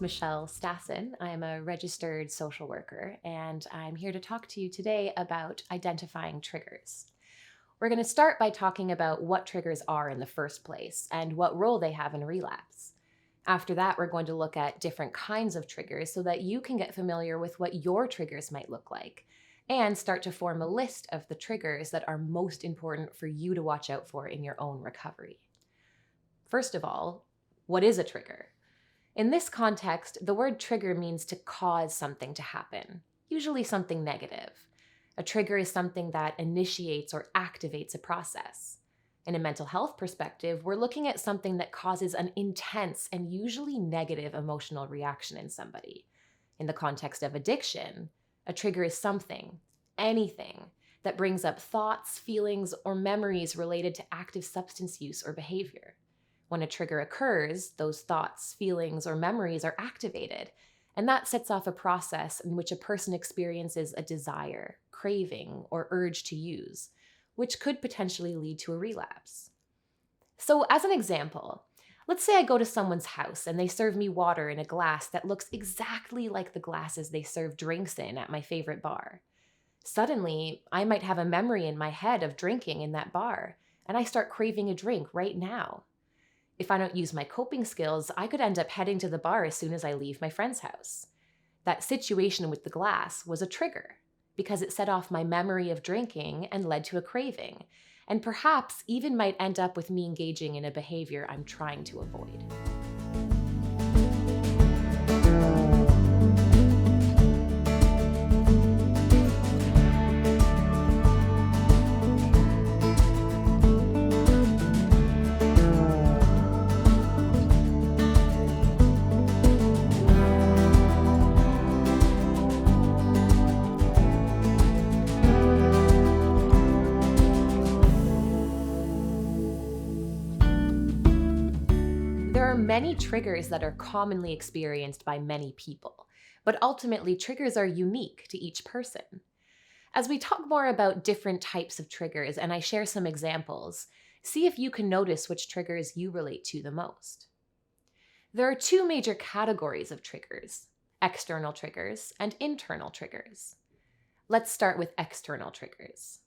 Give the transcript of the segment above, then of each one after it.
is Michelle Stassen. I'm a registered social worker, and I'm here to talk to you today about identifying triggers. We're going to start by talking about what triggers are in the first place and what role they have in relapse. After that, we're going to look at different kinds of triggers so that you can get familiar with what your triggers might look like and start to form a list of the triggers that are most important for you to watch out for in your own recovery. First of all, what is a trigger? In this context, the word trigger means to cause something to happen, usually something negative. A trigger is something that initiates or activates a process. In a mental health perspective, we're looking at something that causes an intense and usually negative emotional reaction in somebody. In the context of addiction, a trigger is something, anything, that brings up thoughts, feelings, or memories related to active substance use or behavior. When a trigger occurs, those thoughts, feelings, or memories are activated, and that sets off a process in which a person experiences a desire, craving, or urge to use, which could potentially lead to a relapse. So, as an example, let's say I go to someone's house and they serve me water in a glass that looks exactly like the glasses they serve drinks in at my favorite bar. Suddenly, I might have a memory in my head of drinking in that bar, and I start craving a drink right now. If I don't use my coping skills, I could end up heading to the bar as soon as I leave my friend's house. That situation with the glass was a trigger because it set off my memory of drinking and led to a craving, and perhaps even might end up with me engaging in a behavior I'm trying to avoid. There are many triggers that are commonly experienced by many people, but ultimately triggers are unique to each person. As we talk more about different types of triggers and I share some examples, see if you can notice which triggers you relate to the most. There are two major categories of triggers: external triggers and internal triggers. Let's start with external triggers.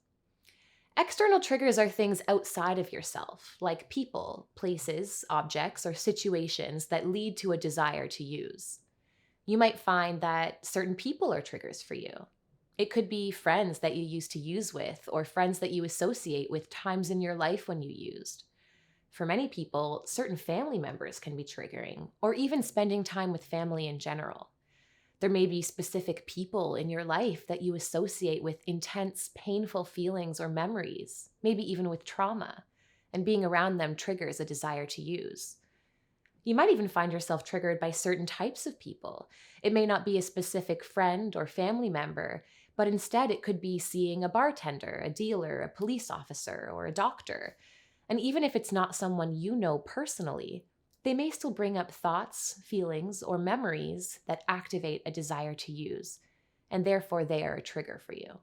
External triggers are things outside of yourself, like people, places, objects, or situations that lead to a desire to use. You might find that certain people are triggers for you. It could be friends that you used to use with, or friends that you associate with times in your life when you used. For many people, certain family members can be triggering, or even spending time with family in general. There may be specific people in your life that you associate with intense, painful feelings or memories, maybe even with trauma, and being around them triggers a desire to use. You might even find yourself triggered by certain types of people. It may not be a specific friend or family member, but instead it could be seeing a bartender, a dealer, a police officer, or a doctor. And even if it's not someone you know personally, they may still bring up thoughts, feelings, or memories that activate a desire to use, and therefore they are a trigger for you.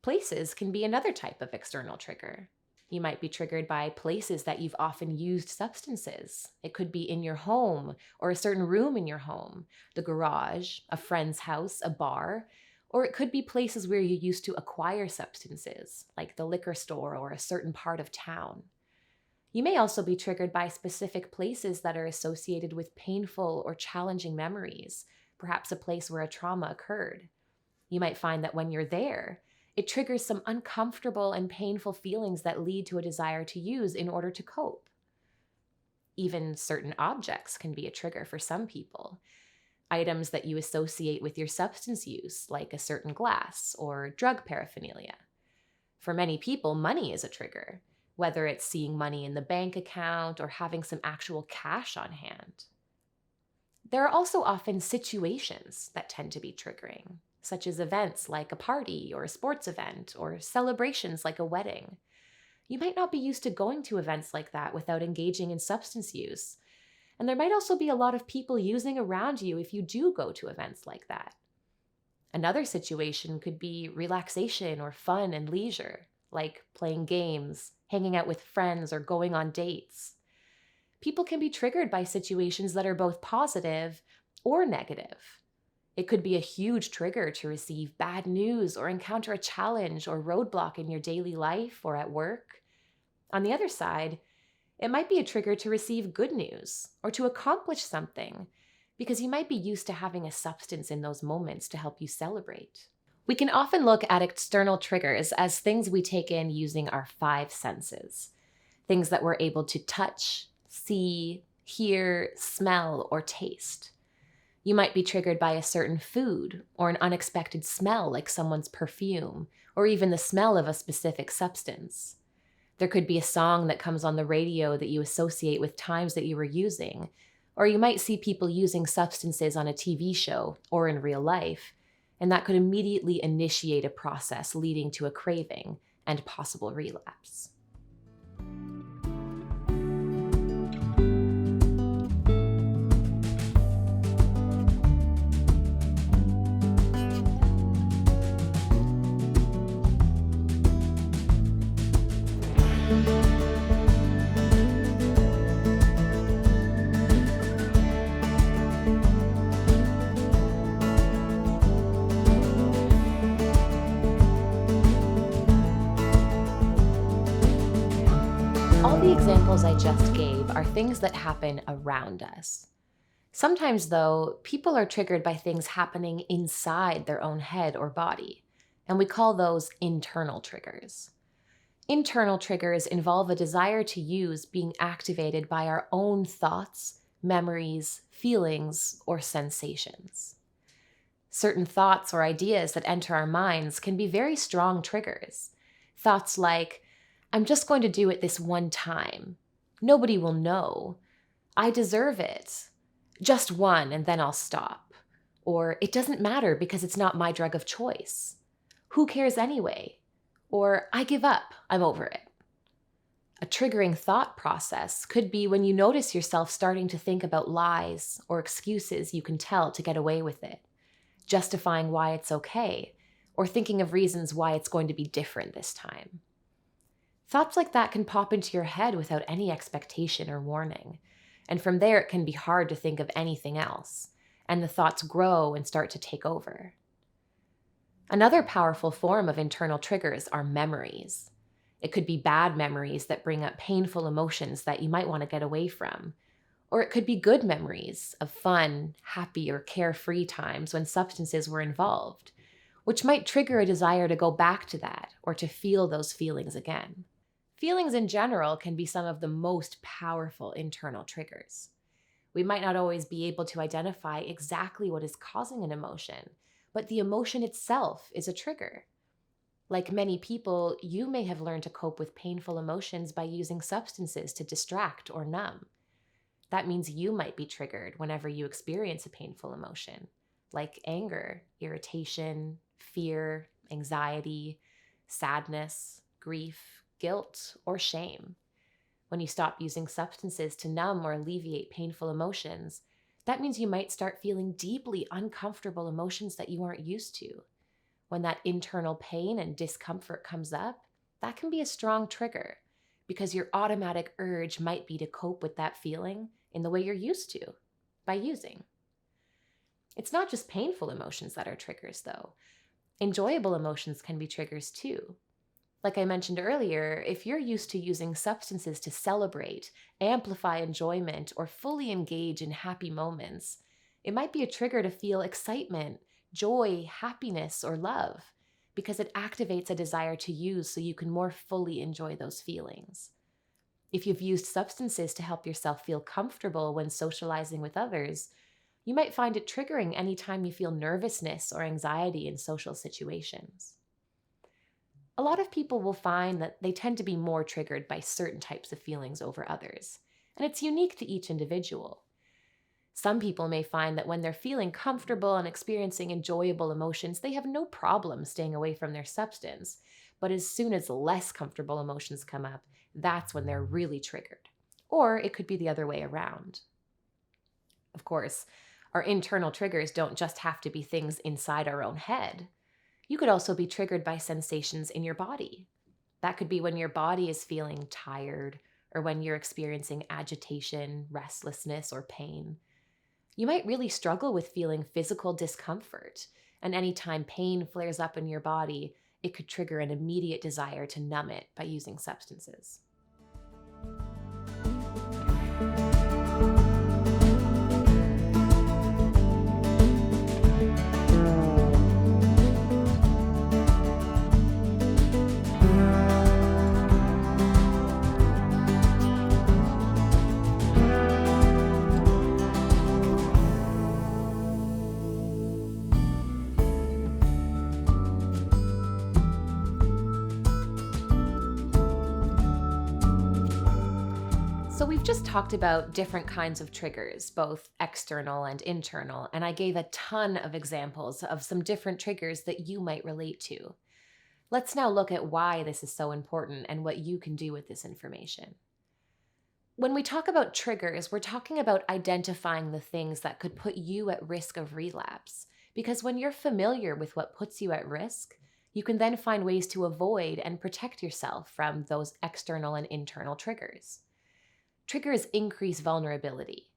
Places can be another type of external trigger. You might be triggered by places that you've often used substances. It could be in your home or a certain room in your home, the garage, a friend's house, a bar, or it could be places where you used to acquire substances, like the liquor store or a certain part of town. You may also be triggered by specific places that are associated with painful or challenging memories, perhaps a place where a trauma occurred. You might find that when you're there, it triggers some uncomfortable and painful feelings that lead to a desire to use in order to cope. Even certain objects can be a trigger for some people. Items that you associate with your substance use, like a certain glass or drug paraphernalia. For many people, money is a trigger, whether it's seeing money in the bank account or having some actual cash on hand. There are also often situations that tend to be triggering, such as events like a party or a sports event, or celebrations like a wedding. You might not be used to going to events like that without engaging in substance use, and there might also be a lot of people using around you if you do go to events like that. Another situation could be relaxation or fun and leisure, like playing games, hanging out with friends, or going on dates. People can be triggered by situations that are both positive or negative. It could be a huge trigger to receive bad news or encounter a challenge or roadblock in your daily life or at work. On the other side, it might be a trigger to receive good news or to accomplish something because you might be used to having a substance in those moments to help you celebrate. We can often look at external triggers as things we take in using our five senses, things that we're able to touch, see, hear, smell, or taste. You might be triggered by a certain food or an unexpected smell like someone's perfume, or even the smell of a specific substance. There could be a song that comes on the radio that you associate with times that you were using, or you might see people using substances on a TV show or in real life, and that could immediately initiate a process leading to a craving and possible relapse. All the examples I just gave are things that happen around us. Sometimes, though, people are triggered by things happening inside their own head or body, and we call those internal triggers. Internal triggers involve a desire to use being activated by our own thoughts, memories, feelings, or sensations. Certain thoughts or ideas that enter our minds can be very strong triggers. Thoughts like, I'm just going to do it this one time. Nobody will know. I deserve it. Just one and then I'll stop. Or it doesn't matter because it's not my drug of choice. Who cares anyway? Or I give up. I'm over it. A triggering thought process could be when you notice yourself starting to think about lies or excuses you can tell to get away with it, justifying why it's okay, or thinking of reasons why it's going to be different this time. Thoughts like that can pop into your head without any expectation or warning, and from there it can be hard to think of anything else, and the thoughts grow and start to take over. Another powerful form of internal triggers are memories. It could be bad memories that bring up painful emotions that you might want to get away from, or it could be good memories of fun, happy, or carefree times when substances were involved, which might trigger a desire to go back to that or to feel those feelings again. Feelings in general can be some of the most powerful internal triggers. We might not always be able to identify exactly what is causing an emotion, but the emotion itself is a trigger. Like many people, you may have learned to cope with painful emotions by using substances to distract or numb. That means you might be triggered whenever you experience a painful emotion, like anger, irritation, fear, anxiety, sadness, grief, guilt, or shame. When you stop using substances to numb or alleviate painful emotions, that means you might start feeling deeply uncomfortable emotions that you aren't used to. When that internal pain and discomfort comes up, that can be a strong trigger because your automatic urge might be to cope with that feeling in the way you're used to, by using. It's not just painful emotions that are triggers, though. Enjoyable emotions can be triggers too. Like I mentioned earlier, if you're used to using substances to celebrate, amplify enjoyment, or fully engage in happy moments, it might be a trigger to feel excitement, joy, happiness, or love, because it activates a desire to use so you can more fully enjoy those feelings. If you've used substances to help yourself feel comfortable when socializing with others, you might find it triggering anytime you feel nervousness or anxiety in social situations. A lot of people will find that they tend to be more triggered by certain types of feelings over others, and it's unique to each individual. Some people may find that when they're feeling comfortable and experiencing enjoyable emotions, they have no problem staying away from their substance. But as soon as less comfortable emotions come up, that's when they're really triggered. Or it could be the other way around. Of course, our internal triggers don't just have to be things inside our own head. You could also be triggered by sensations in your body. That could be when your body is feeling tired or when you're experiencing agitation, restlessness, or pain. You might really struggle with feeling physical discomfort, and anytime pain flares up in your body, it could trigger an immediate desire to numb it by using substances. So we've just talked about different kinds of triggers, both external and internal, and I gave a ton of examples of some different triggers that you might relate to. Let's now look at why this is so important and what you can do with this information. When we talk about triggers, we're talking about identifying the things that could put you at risk of relapse, because when you're familiar with what puts you at risk, you can then find ways to avoid and protect yourself from those external and internal triggers. Triggers increase vulnerability.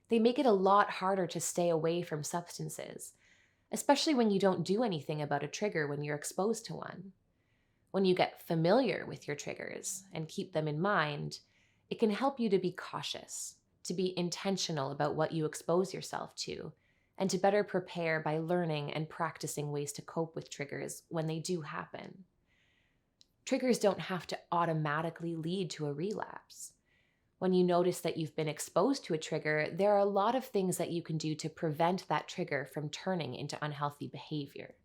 They make it a lot harder to stay away from substances, especially when you don't do anything about a trigger when you're exposed to one. When you get familiar with your triggers and keep them in mind, it can help you to be cautious, to be intentional about what you expose yourself to, and to better prepare by learning and practicing ways to cope with triggers when they do happen. Triggers don't have to automatically lead to a relapse. When you notice that you've been exposed to a trigger, there are a lot of things that you can do to prevent that trigger from turning into unhealthy behavior.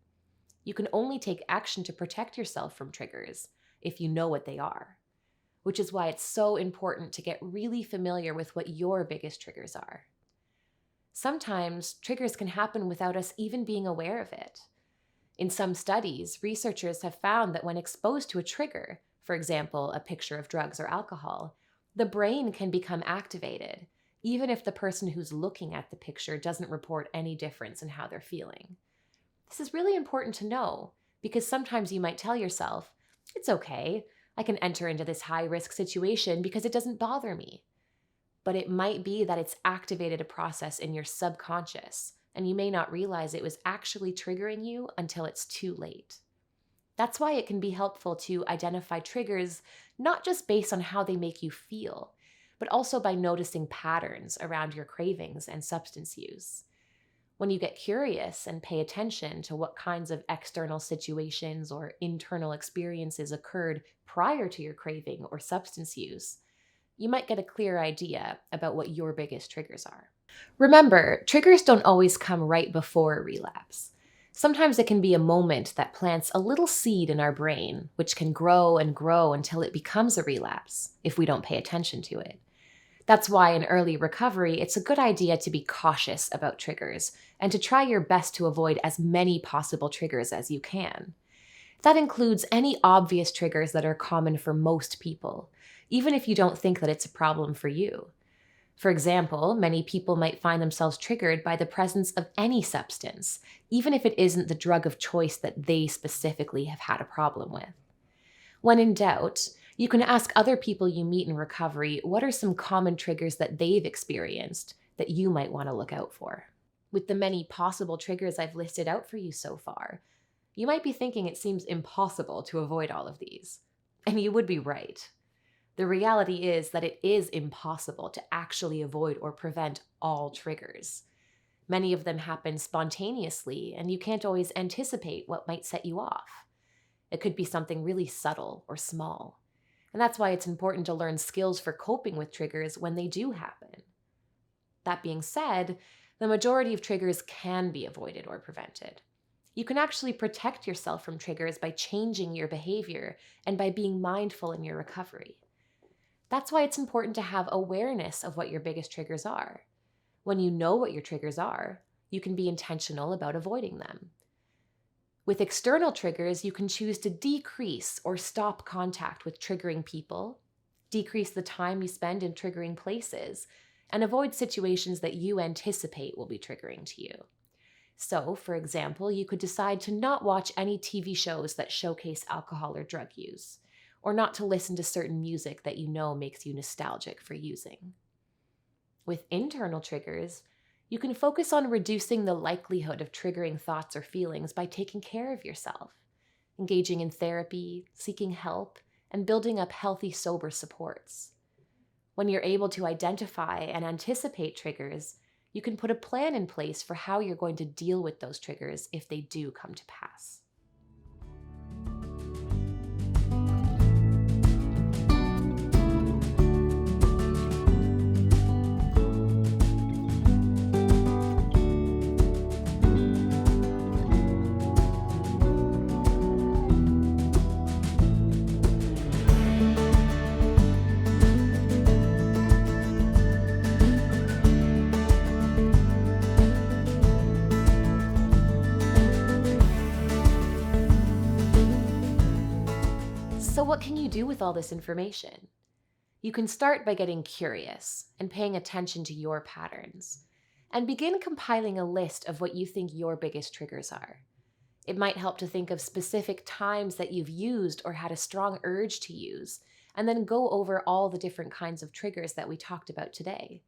You can only take action to protect yourself from triggers if you know what they are, which is why it's so important to get really familiar with what your biggest triggers are. Sometimes triggers can happen without us even being aware of it. In some studies, researchers have found that when exposed to a trigger, for example, a picture of drugs or alcohol, the brain can become activated, even if the person who's looking at the picture doesn't report any difference in how they're feeling. This is really important to know, because sometimes you might tell yourself, it's okay, I can enter into this high-risk situation because it doesn't bother me. But it might be that it's activated a process in your subconscious, and you may not realize it was actually triggering you until it's too late. That's why it can be helpful to identify triggers not just based on how they make you feel, but also by noticing patterns around your cravings and substance use. When you get curious and pay attention to what kinds of external situations or internal experiences occurred prior to your craving or substance use, you might get a clear idea about what your biggest triggers are. Remember, triggers don't always come right before a relapse. Sometimes it can be a moment that plants a little seed in our brain, which can grow and grow until it becomes a relapse if we don't pay attention to it. That's why in early recovery, it's a good idea to be cautious about triggers and to try your best to avoid as many possible triggers as you can. That includes any obvious triggers that are common for most people, even if you don't think that it's a problem for you. For example, many people might find themselves triggered by the presence of any substance, even if it isn't the drug of choice that they specifically have had a problem with. When in doubt, you can ask other people you meet in recovery what are some common triggers that they've experienced that you might want to look out for. With the many possible triggers I've listed out for you so far, you might be thinking it seems impossible to avoid all of these. And you would be right. The reality is that it is impossible to actually avoid or prevent all triggers. Many of them happen spontaneously, and you can't always anticipate what might set you off. It could be something really subtle or small. And that's why it's important to learn skills for coping with triggers when they do happen. That being said, the majority of triggers can be avoided or prevented. You can actually protect yourself from triggers by changing your behavior and by being mindful in your recovery. That's why it's important to have awareness of what your biggest triggers are. When you know what your triggers are, you can be intentional about avoiding them. With external triggers, you can choose to decrease or stop contact with triggering people, decrease the time you spend in triggering places, and avoid situations that you anticipate will be triggering to you. So, for example, you could decide to not watch any TV shows that showcase alcohol or drug use, or not to listen to certain music that you know makes you nostalgic for using. With internal triggers, you can focus on reducing the likelihood of triggering thoughts or feelings by taking care of yourself, engaging in therapy, seeking help, and building up healthy, sober supports. When you're able to identify and anticipate triggers, you can put a plan in place for how you're going to deal with those triggers if they do come to pass. So what can you do with all this information? You can start by getting curious and paying attention to your patterns, and begin compiling a list of what you think your biggest triggers are. It might help to think of specific times that you've used or had a strong urge to use, and then go over all the different kinds of triggers that we talked about today.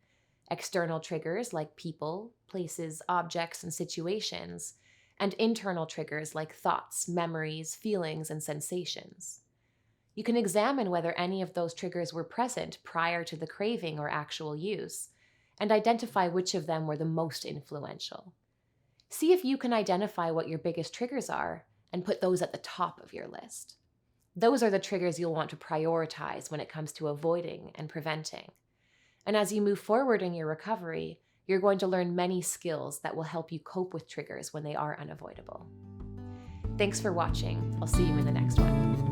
External triggers like people, places, objects, and situations, and internal triggers like thoughts, memories, feelings, and sensations. You can examine whether any of those triggers were present prior to the craving or actual use, and identify which of them were the most influential. See if you can identify what your biggest triggers are and put those at the top of your list. Those are the triggers you'll want to prioritize when it comes to avoiding and preventing. And as you move forward in your recovery, you're going to learn many skills that will help you cope with triggers when they are unavoidable. Thanks for watching. I'll see you in the next one.